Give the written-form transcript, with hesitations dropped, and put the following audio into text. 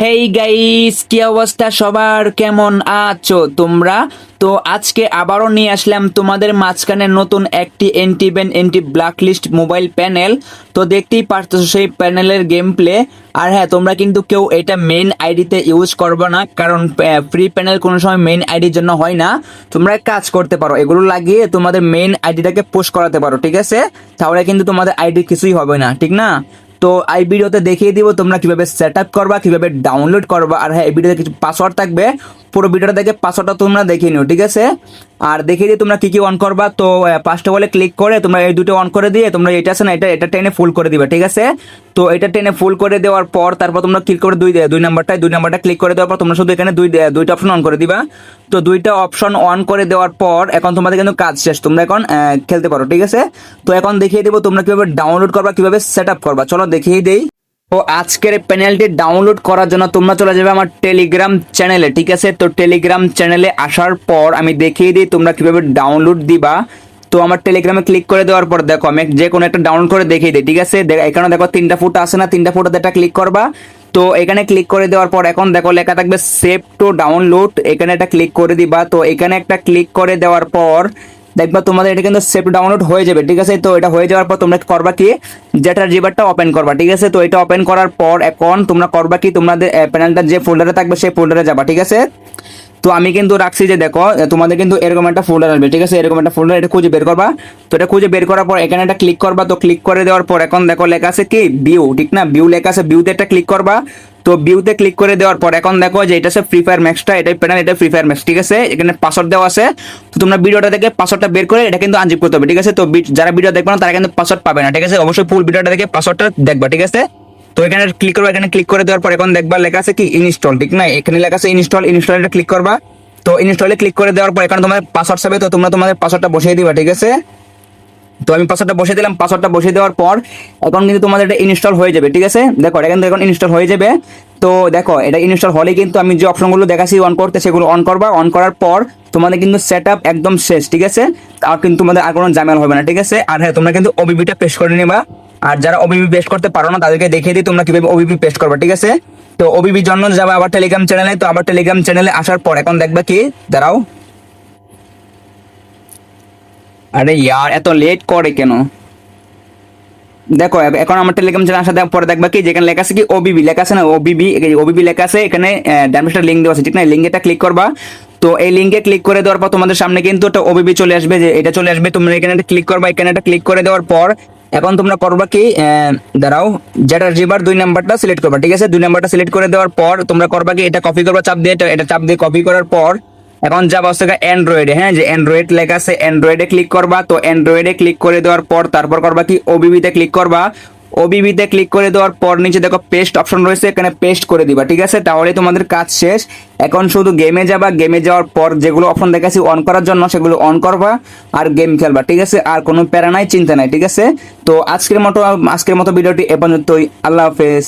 Hey guys, কি অবস্থা সবার? কেমন আছো তোমরা? তো আজকে আবারও নিয়ে আসলাম তোমাদের মাঝখানে নতুন একটি anti ban anti blacklist mobile panel. তো দেখতেই পারতেছো সেই প্যানেলের গেম প্লে। আর হ্যাঁ, তোমরা কিন্তু কেউ এটা মেইন আইডিতে ইউজ করবে না, কারণ ফ্রি প্যানেল কোনো সময় মেইন আইডির জন্য হয় না। তোমরা এক কাজ করতে পারো, এগুলো লাগিয়ে তোমাদের মেইন আইডিটাকে পোস্ট করাতে পারো, ঠিক আছে? তাহলে কিন্তু তোমাদের আইডি কিছুই হবে না, ঠিক না? তো এই ভিডিওতে দেখিয়ে দিব তোমরা কিভাবে সেট আপ করবা, কিভাবে ডাউনলোড করবা। আর হ্যাঁ, এই ভিডিওতে কিছু পাসওয়ার্ড থাকবে, পুরো ভিডিওটা দেখে পাসওয়ার্ডটা তোমরা দেখিয়ে নিও, ঠিক আছে? আর দেখিয়ে দিয়ে তোমরা কি কি অন করবা। তো পাঁচটা বলে ক্লিক করে তোমরা এই দুটো অন করে দিয়ে তোমরা এটা আছে না, এটা এটা টেনে ফুল করে দিবে, ঠিক আছে? তো এটা টেনে ফুল করে দেওয়ার পর তারপর তোমরা ক্লিক করে দুই নাম্বারটা ক্লিক করে দেওয়ার পর তোমরা শুধু এখানে দুইটা অপশন অন করে দিবা। তো দুইটা অপশন অন করে দেওয়ার পর এখন তোমাদের কিন্তু কাজ শেষ, তোমরা এখন খেলতে পারো, ঠিক আছে? তো এখন দেখিয়ে দেবো তোমরা কিভাবে ডাউনলোড করবা, কিভাবে সেট আপ করবা। চলো দেখিয়ে দেই। তো আজকের প্যানেলটি ডাউনলোড করার জন্য তোমরা চলে যাবে আমার টেলিগ্রাম চ্যানেলে, ঠিক আছে? তো টেলিগ্রাম চ্যানেলে আসার পর আমি দেখিয়ে দিই তোমরা কিভাবে ডাউনলোড দিবা। তো আমার টেলিগ্রামে ক্লিক করে দেওয়ার পর দেখো আমি যে কোনো একটা ডাউনলোড করে দেখিয়ে দিই, ঠিক আছে? এখানে দেখো তিনটা ফুটা আছে না, তিনটা ফুটাতে একটা ক্লিক করবা। তো এখানে ক্লিক করে দেওয়ার পর এখন দেখো লেখা থাকবে সেভ টু ডাউনলোড, এখানে একটা ক্লিক করে দিবা। তো এখানে একটা ক্লিক করে দেওয়ার পর দেখবা তোমাদের এটা কিন্তু সেভ ডাউনলোড হয়ে যাবে, ঠিক আছে? তো এটা হয়ে যাওয়ার পর তোমরা করবা কি, যেটা জিবারটা ওপেন করবা, ঠিক আছে? তো এটা ওপেন করার পর এখন তোমরা করবা কি, তোমাদের প্যানেলটা যে ফোল্ডারে থাকবে সেই ফোল্ডারে যাবা, ঠিক আছে? তো আমি কিন্তু রাখছি যে দেখো তোমাদের কিন্তু এরকম একটা ফোল্ডার আসবে, ঠিক আছে? এরকম একটা ফোল্ডার, এটা খুঁজে বের করবা। তো এটা খুঁজে বের করার পর এখানে একটা ক্লিক করবা। তো ক্লিক করে দেওয়ার পর এখন দেখো লেখা আছে কি ভিউ, ঠিক না? ভিউ লেখা আছে, ভিউতে একটা ক্লিক করবা। তো ভিউতে ক্লিক করে দেওয়ার পর এখন দেখো যে এটা আছে ফ্রি ফায়ার ম্যাক্সটা, এটাই প্যানেল, এটা ফ্রি ফায়ার ম্যাক্স, ঠিক আছে? এখানে পাসওয়ার্ড দেওয়া আছে। তো তোমরা ভিডিওটা দেখে পাসওয়ার্ডটা বের করে এটা কিন্তু আনজিপ করতে হবে, ঠিক আছে? তো যারা ভিডিও দেখবে না তারা কিন্তু পাসওয়ার্ড পাবে না, ঠিক আছে? অবশ্যই ফুল ভিডিওটা দেখে পাসওয়ার্ডটা দেখবা, ঠিক আছে? তো এখানে ক্লিক করবা, এখানে ক্লিক করে দেওয়ার পর এখন দেখবা লেখা আছে কি ইনস্টল, ঠিক না? এখানে লেখা আছে ইনস্টলটা ক্লিক করবা। তো ইনস্টলে ক্লিক করে দেওয়ার পর এখানে তোমাদের পাসওয়ার্ড চাবে, তো তোমরা তোমাদের পাসওয়ার্ডটা বসিয়ে দিবা, ঠিক আছে? তো আমি পাসওয়ার্ডটা বসিয়ে দিলাম। পাসওয়ার্ডটা বসিয়ে দেওয়ার পর এখন কিন্তু তোমাদের এটা ইনস্টল হয়ে যাবে, ঠিক আছে? দেখো এটা কিন্তু এখন ইনস্টল হয়ে যাবে। তো দেখো এটা ইনস্টল হলে কিন্তু আমি যে অপশনগুলো দেখাচ্ছি অন করতে, সেগুলো অন করবা। অন করার পর তোমাদের কিন্তু সেট আপ একদম শেষ, ঠিক আছে? আর কিন্তু তোমাদের আর কোনো ঝামেলা হবে না, ঠিক আছে? আর হ্যাঁ, তোমরা কিন্তু ওবিবিটা পেস্ট করে নিবা। আর যারা ওবিবি পেস্ট করতে পারো না তাদেরকে দেখিয়ে দিই তোমরা কিভাবে ওবিবি পেস্ট করবা, ঠিক আছে? তো ওবিবির জন্য যাবে আবার টেলিগ্রাম চ্যানেলে। তো আবার টেলিগ্রাম চ্যানেলে আসার পর এখন দেখবা কি, দাঁড়াও, আরে ইয়ার এত লেট করে কেন? দেখো এখন আমার টেলিগ্রাম চ্যানেল আসা পরে দেখবা কি যেখানে লেখা আছে কি ওবিবি লেখা আছে না, ওবিবি লেখা আছে, এখানে ডানমিস্টার লিঙ্ক দেওয়া আছে, ঠিক না? লিঙ্কে এটা ক্লিক করবা। তো এই লিঙ্কে ক্লিক করে দেওয়ার পর তোমাদের সামনে কিন্তু একটা ওবিবি চলে আসবে, যে এটা চলে আসবে। তোমরা এখানে একটা ক্লিক করবা, এখানে একটা ক্লিক করে দেওয়ার পর এখন তোমরা করবা কি, দাঁড়াও, যেটা রিভার 2 নাম্বারটা সিলেক্ট করবা, ঠিক আছে? 2 নাম্বারটা সিলেক্ট করে দেওয়ার পর তোমরা করবা কি, এটা কপি করবা চাপ দিয়ে, এটা চাপ দিয়ে কপি করার পর এখন যাবা হচ্ছে অ্যান্ড্রয়েডে, হ্যাঁ, যে অ্যান্ড্রয়েড লেখা আছে অ্যান্ড্রয়েডে ক্লিক করবা। তো অ্যান্ড্রয়েডে ক্লিক করে দেওয়ার পর তারপর করবা কি ওবিবিতে ক্লিক করবা। ওবিবিতে ক্লিক করে দেওয়ার পর নিচে দেখো পেস্ট অপশন রয়েছে, এখানে পেস্ট করে দিবা, ঠিক আছে? তাহলে তোমাদের কাজ শেষ। এখন শুধু গেমে যাবা, গেমে যাওয়ার পর যেগুলো অপশন দেখাচ্ছি অন করার জন্য সেগুলো অন করবা আর গেম খেলবা, ঠিক আছে? আর কোনো প্যারা নাই, চিন্তা নাই, ঠিক আছে? তো আজকের মতো ভিডিওটি এ পর্যন্তই। আল্লাহ হাফেজ।